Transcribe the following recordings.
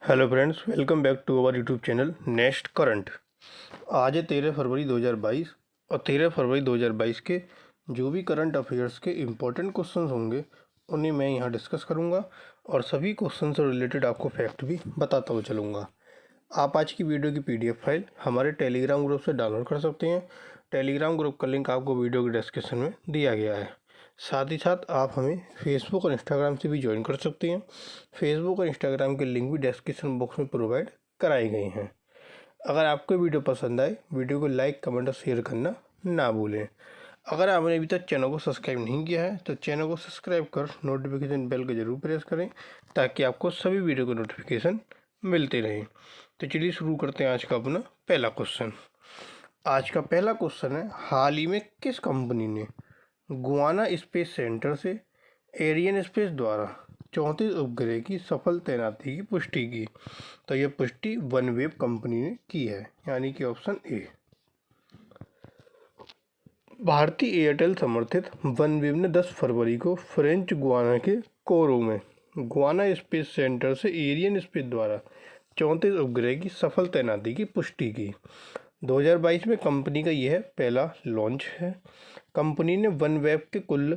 Hello friends, welcome back to our YouTube channel next current. आज है 13 फरवरी 2022 और 13 फरवरी 2022 के जो भी करंट अफेयर्स के इम्पोर्टेंट क्वेश्चंस होंगे उन्हें मैं यहाँ डिस्कस करूँगा और सभी क्वेश्चन से रिलेटेड आपको फैक्ट भी बताता हुआ चलूँगा। आप आज की वीडियो की पीडीएफ फाइल हमारे टेलीग्राम ग्रुप से डाउनलोड कर सकते हैं। टेलीग्राम ग्रुप का लिंक आपको वीडियो के डिस्क्रिप्शन में दिया गया है। साथ ही साथ आप हमें फेसबुक और इंस्टाग्राम से भी ज्वाइन कर सकते हैं। फेसबुक और इंस्टाग्राम के लिंक भी डिस्क्रिप्शन बॉक्स में प्रोवाइड कराए गए हैं। अगर आपको वीडियो पसंद आए, वीडियो को लाइक, कमेंट और शेयर करना ना भूलें। अगर आपने अभी तक चैनल को सब्सक्राइब नहीं किया है तो चैनल को सब्सक्राइब कर नोटिफिकेशन बेल को जरूर प्रेस करें ताकि आपको सभी वीडियो के नोटिफिकेशन मिलते रहें। तो चलिए शुरू करते हैं आज का अपना पहला क्वेश्चन। आज का पहला क्वेश्चन है, हाल ही में किस कंपनी ने गुआना स्पेस सेंटर से एरियन स्पेस द्वारा 34 उपग्रह की सफल तैनाती की पुष्टि की? तो यह पुष्टि वनवेव कंपनी ने की है, यानी कि ऑप्शन ए। भारतीय एयरटेल समर्थित वनवेव ने 10 फरवरी को फ्रेंच गुआना के कोरो में गुआना स्पेस सेंटर से एरियन स्पेस द्वारा 34 उपग्रह की सफल तैनाती की पुष्टि की। 2022 में कंपनी का यह पहला लॉन्च है। कंपनी ने वनवेव के कुल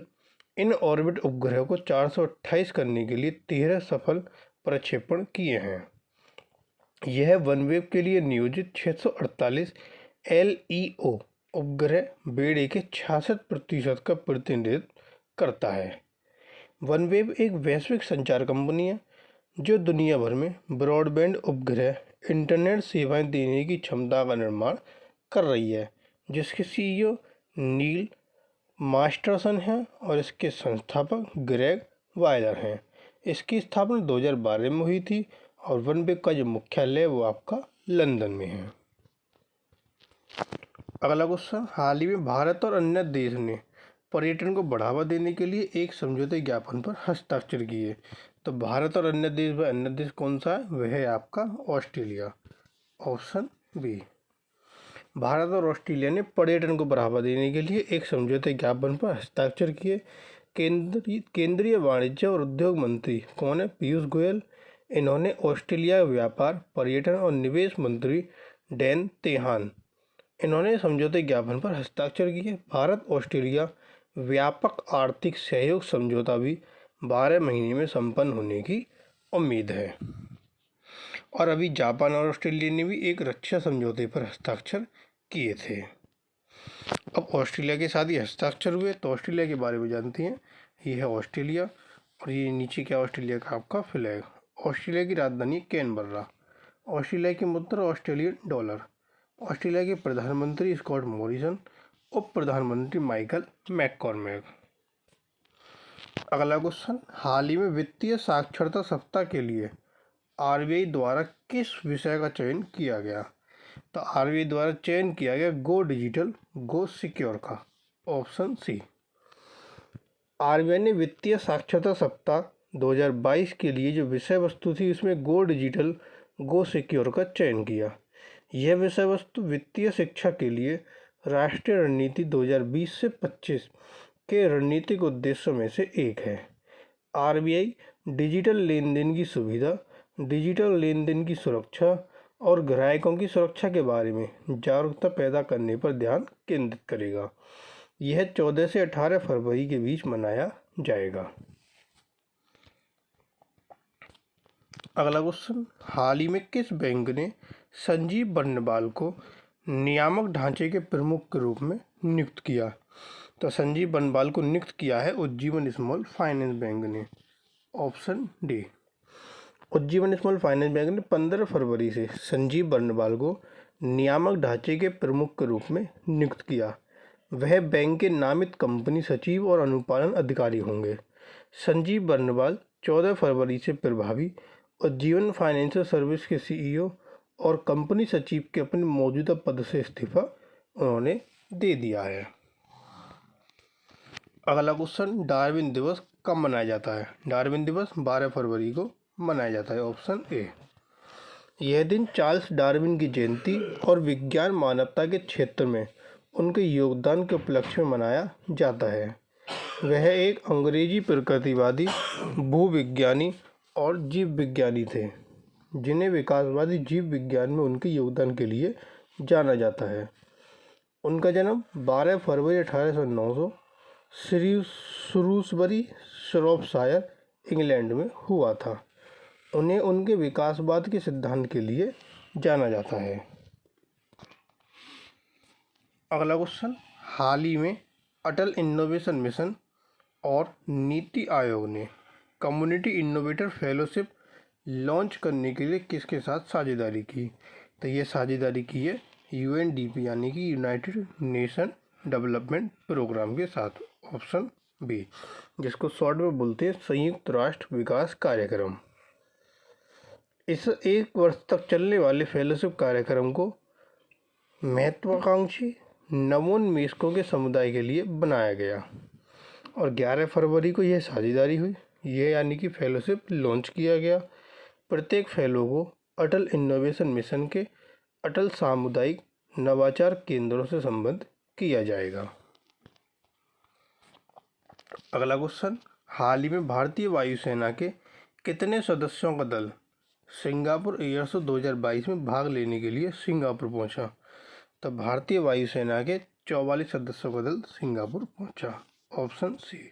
इन ऑर्बिट उपग्रह को 428 करने के लिए 13 सफल प्रक्षेपण किए हैं। यह वनवेव के लिए नियोजित 648 LEO उपग्रह बेड़े के 66% का प्रतिनिधित्व करता है। वनवेव एक वैश्विक संचार कंपनी है जो दुनिया भर में ब्रॉडबैंड उपग्रह इंटरनेट सेवाएं देने की क्षमता का निर्माण कर रही है, जिसके CEO नील मास्टरसन हैं और इसके संस्थापक ग्रेग वायलर हैं। इसकी स्थापना 2012 में हुई थी और वनवेव का जो मुख्यालय है वो आपका लंदन में है। अगला क्वेश्चन, हाल ही में भारत और अन्य देश ने पर्यटन को बढ़ावा देने के लिए एक समझौते ज्ञापन पर हस्ताक्षर किए। तो भारत और अन्य देश कौन सा है? वह है आपका ऑस्ट्रेलिया, ऑप्शन बी। भारत और ऑस्ट्रेलिया ने पर्यटन को बढ़ावा देने के लिए एक समझौते ज्ञापन पर हस्ताक्षर किए। केंद्रीय वाणिज्य और उद्योग मंत्री कौन है? पीयूष गोयल। इन्होंने ऑस्ट्रेलिया व्यापार, पर्यटन और निवेश मंत्री डैन तेहान इन्होंने समझौते ज्ञापन पर हस्ताक्षर किए। भारत ऑस्ट्रेलिया व्यापक आर्थिक सहयोग समझौता भी 12 महीने में संपन्न होने की उम्मीद है। और अभी जापान और ऑस्ट्रेलिया ने भी एक रक्षा समझौते पर हस्ताक्षर किए थे। अब ऑस्ट्रेलिया के साथ ही हस्ताक्षर हुए तो ऑस्ट्रेलिया के बारे में जानते हैं। ये है ऑस्ट्रेलिया और ये नीचे क्या ऑस्ट्रेलिया का आपका फ्लैग। ऑस्ट्रेलिया की राजधानी कैनबर्रा। ऑस्ट्रेलिया की मुद्रा ऑस्ट्रेलियन डॉलर। ऑस्ट्रेलिया के प्रधानमंत्री स्कॉट मॉरिसन। उप प्रधानमंत्री माइकल मैककॉर्मेक। अगला क्वेश्चन, हाल ही में वित्तीय साक्षरता सप्ताह के लिए RBI द्वारा किस विषय का चयन किया गया? तो RBI द्वारा चयन किया गया गो डिजिटल गो सिक्योर का, ऑप्शन सी। RBI ने वित्तीय साक्षरता सप्ताह 2022 के लिए जो विषय वस्तु थी उसमें गो डिजिटल गो सिक्योर का चयन किया। यह विषय वस्तु वित्तीय शिक्षा के लिए राष्ट्रीय रणनीति 2020 से 25 के रणनीतिक उद्देश्यों में से एक है। RBI डिजिटल लेन देन की सुविधा, डिजिटल लेन देन की सुरक्षा और ग्राहकों की सुरक्षा के बारे में जागरूकता पैदा करने पर ध्यान केंद्रित करेगा। यह 14 से 18 फरवरी के बीच मनाया जाएगा। अगला क्वेश्चन, हाल ही में किस बैंक ने संजीव बर्नवाल को नियामक ढांचे के प्रमुख के रूप में नियुक्त किया? तो संजीव बर्नवाल को नियुक्त किया है उज्जीवन स्मॉल फाइनेंस बैंक ने, option D. Ujjivan small finance bank ने 15 फरवरी से संजीव बर्नवाल को नियामक ढांचे के प्रमुख के रूप में नियुक्त किया। वह बैंक के नामित कंपनी सचिव और अनुपालन अधिकारी होंगे। संजीव बर्नवाल 14 फरवरी से प्रभावी उज्जीवन फाइनेंशियल सर्विस के CEO और कंपनी सचिव के अपने मौजूदा पद से इस्तीफा उन्होंने दे दिया है। अगला क्वेश्चन, डार्विन दिवस कब मनाया जाता है? डार्विन दिवस 12 फरवरी को मनाया जाता है, ऑप्शन ए। यह दिन चार्ल्स डार्विन की जयंती और विज्ञान मानवता के क्षेत्र में उनके योगदान के उपलक्ष्य में मनाया जाता है। वह एक अंग्रेजी प्रकृतिवादी, भूविज्ञानी और जीव विज्ञानी थे जिन्हें विकासवादी जीव विज्ञान में उनके योगदान के लिए जाना जाता है। उनका जन्म 12 फरवरी 1809 श्रूसबरी, शॉर्पशायर, इंग्लैंड में हुआ था। उन्हें उनके विकासवाद के सिद्धांत के लिए जाना जाता है। अगला क्वेश्चन, हाल ही में अटल इनोवेशन मिशन और नीति आयोग ने कम्युनिटी इनोवेटर फेलोशिप लॉन्च करने के लिए किसके साथ साझेदारी की? तो ये साझेदारी की है यूएनडीपी यानी कि यूनाइटेड नेशन डेवलपमेंट प्रोग्राम के साथ। ऑप्शन बी, जिसको शॉर्ट में बोलते हैं संयुक्त राष्ट्र विकास कार्यक्रम। इस 1 वर्ष तक चलने वाले फेलोशिप कार्यक्रम को महत्वाकांक्षी नवोन्मेषकों के समुदाय के लिए बनाया गया और 11 फरवरी को यह साझेदारी हुई। यह यानी कि फेलोशिप लॉन्च किया गया। प्रत्येक फेलो को अटल इनोवेशन मिशन के अटल सामुदायिक नवाचार केंद्रों से संबद्ध किया जाएगा। अगला क्वेश्चन, हाल ही में भारतीय वायुसेना के कितने सदस्यों का दल सिंगापुर एयर शो 2022 में भाग लेने के लिए सिंगापुर पहुंचा? तो भारतीय वायुसेना के 44 सदस्यों का दल सिंगापुर पहुंचा। Option C,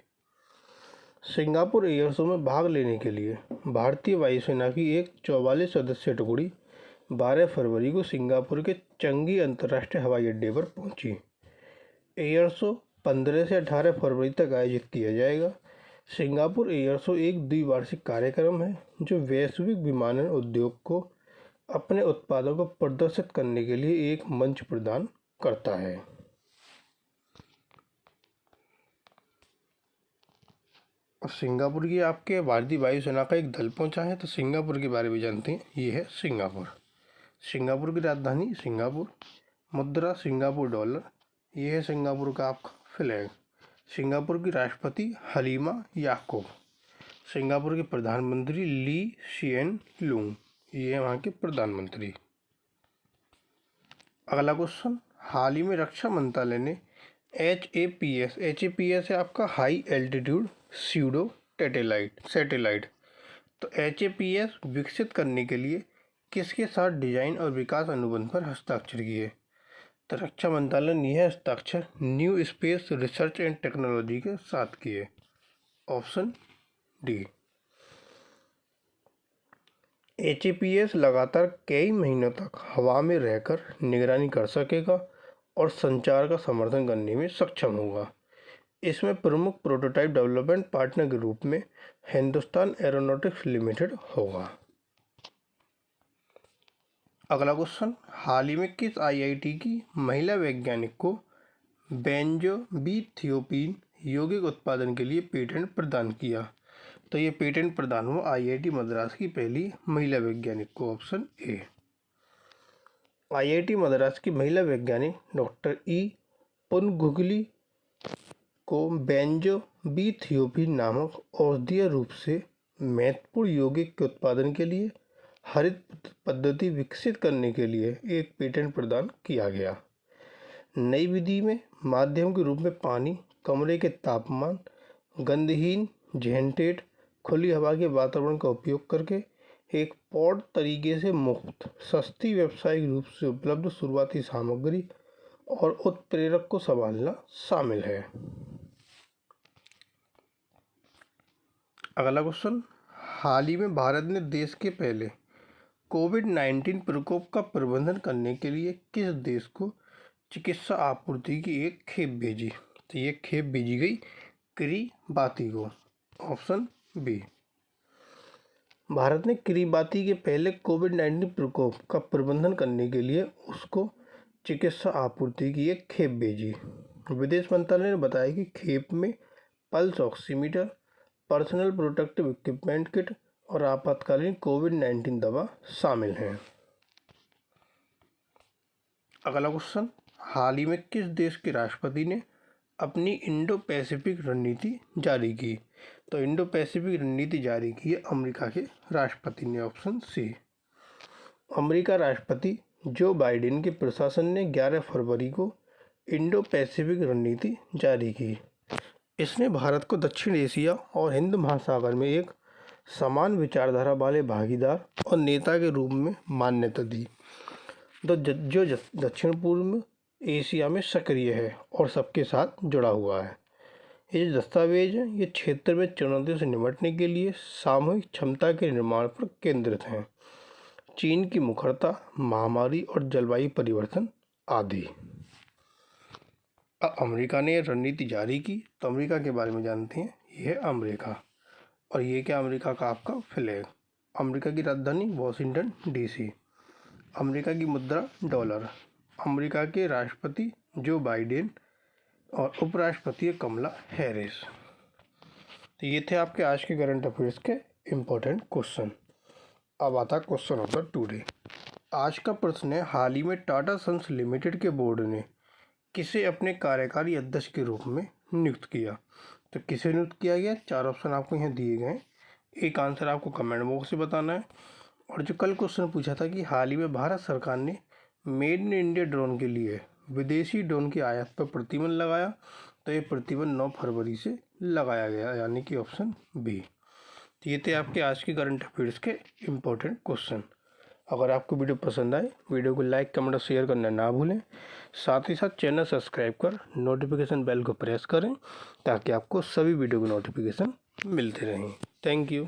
Singapore air show में भाग लेने के लिए भारतीय वायुसेना की एक 44 सदस्यीय टुकड़ी 12 फरवरी को सिंगापुर के चंगी अंतर्राष्ट्रीय हवाई अड्डे पर पहुंची। एयर शो 15 से 18 फरवरी तक आयोजित किया जाएगा। सिंगापुर एयर शो एक द्विवार्षिक कार्यक्रम है जो वैश्विक विमानन उद्योग को अपने उत्पादों को प्रदर्शित करने के लिए एक मंच प्रदान करता है। सिंगापुर की आपके भारतीय वायुसेना का एक दल पहुंचा है, तो सिंगापुर के बारे में जानते हैं। ये है सिंगापुर। सिंगापुर की राजधानी सिंगापुर, मुद्रा सिंगापुर डॉलर, ये है सिंगापुर का आपका फ्लैग। सिंगापुर की राष्ट्रपति हलीमा याकूब। सिंगापुर के प्रधानमंत्री ली सिएन लूंग, ये है वहाँ के प्रधानमंत्री। अगला क्वेश्चन, हाल ही में रक्षा मंत्रालय ने HAPS है आपका हाई एल्टीट्यूड स्यूडो सैटेलाइट। तो HAPS विकसित करने के लिए किसके साथ डिजाइन और विकास अनुबंध पर हस्ताक्षर किए? तो रक्षा मंत्रालय ने यह हस्ताक्षर new space research and technology के साथ किए। ऑप्शन डी, HAPS लगातार कई महीनों तक हवा में रहकर निगरानी कर सकेगा और संचार का समर्थन करने में सक्षम होगा। इसमें प्रमुख प्रोटोटाइप डेवलपमेंट पार्टनर के रूप में हिंदुस्तान एरोनॉटिक्स लिमिटेड होगा। अगला क्वेश्चन, हाल ही में किस IIT की महिला वैज्ञानिक को बेंजोबिथियोपीन यौगिक उत्पादन के लिए पेटेंट प्रदान किया? तो ये पेटेंट प्रदान हुआ IIT मद्रास की पहली महिला वैज्ञानिक को। ऑप्शन ए, IIT मद्रास की महिला वैज्ञानिक डॉक्टर E पुनगुगली को बेंजोबिथियोपीन नामक औषधीय रूप से महत्वपूर्ण यौगिक के उत्पादन के लिए हरित पद्धति विकसित करने के लिए एक पेटेंट प्रदान किया गया। नई विधि में माध्यम के रूप में पानी, कमरे के तापमान, गंधहीन जेंटेट, खुली हवा के वातावरण का उपयोग करके एक पॉड तरीके से मुक्त, सस्ती, व्यावसायिक रूप से उपलब्ध शुरुआती सामग्री और उत्प्रेरक को संभालना शामिल है। अगला क्वेश्चन, हाल ही में भारत ने देश के पहले कोविड-19 प्रकोप का प्रबंधन करने के लिए किस देश को चिकित्सा आपूर्ति की एक खेप भेजी? तो ये खेप भेजी गई किरीबाती को। ऑप्शन बी, भारत ने किरीबाती के पहले कोविड-19 प्रकोप का प्रबंधन करने के लिए उसको चिकित्सा आपूर्ति की एक खेप भेजी। विदेश मंत्रालय ने बताया कि खेप में pulse oximeter, personal protective equipment kit और आपातकालीन कोविड-19 दवा शामिल हैं। अगला क्वेश्चन, हाल ही में किस देश के राष्ट्रपति ने अपनी इंडो पैसिफिक रणनीति जारी की? तो इंडो पैसिफिक रणनीति जारी की है अमेरिका के राष्ट्रपति ने। ऑप्शन सी, अमेरिका राष्ट्रपति जो बाइडेन के प्रशासन ने 11 फरवरी को इंडो पैसिफिक रणनीति जारी की। इसने भारत को दक्षिण एशिया और हिंद महासागर में एक समान विचारधारा वाले भागीदार और नेता के रूप में मान्यता दी, जो दक्षिण पूर्व एशिया में सक्रिय है और सबके साथ जुड़ा हुआ है। ये जो दस्तावेज है ये क्षेत्र में चुनौतियों से निपटने के लिए सामूहिक क्षमता के निर्माण पर केंद्रित हैं। चीन की मुखरता, महामारी और जलवायु परिवर्तन आदि। अमेरिका ने रणनीति जारी की, तो अमेरिका के बारे में जानते हैं। ये है अमेरिका, और ये क्या अमेरिका का आपका फ्लैग। अमेरिका की राजधानी वॉशिंगटन डीसी। अमेरिका की मुद्रा डॉलर। अमेरिका के राष्ट्रपति जो बाइडेन और उपराष्ट्रपति कमला हैरिस। तो ये थे आपके आज के करंट अफेयर्स के इम्पोर्टेंट क्वेश्चन। अब आता क्वेश्चन नंबर टुडे। आज का प्रश्न है, हाल ही में टाटा सन्स लिमिटेड के बोर्ड ने किसे अपने कार्यकारी अध्यक्ष के रूप में नियुक्त किया। तो किसे नियुक्त किया गया, 4 ऑप्शन आपको यहाँ दिए गए हैं। एक आंसर आपको कमेंट बॉक्स से बताना है। और जो कल क्वेश्चन पूछा था कि हाल ही में भारत सरकार ने मेड इन इंडिया ड्रोन के लिए विदेशी ड्रोन की आयात पर प्रतिबंध लगाया, तो ये प्रतिबंध 9 फरवरी से लगाया गया, यानी कि ऑप्शन बी। तो ये थे आपके आज के करंट अफेयर्स के इम्पोर्टेंट क्वेश्चन। अगर आपको वीडियो पसंद आए, वीडियो को लाइक, कमेंट और शेयर करना ना भूलें। साथ ही साथ चैनल सब्सक्राइब कर नोटिफिकेशन बेल को प्रेस करें, ताकि आपको सभी वीडियो के नोटिफिकेशन मिलते रहें। Thank you.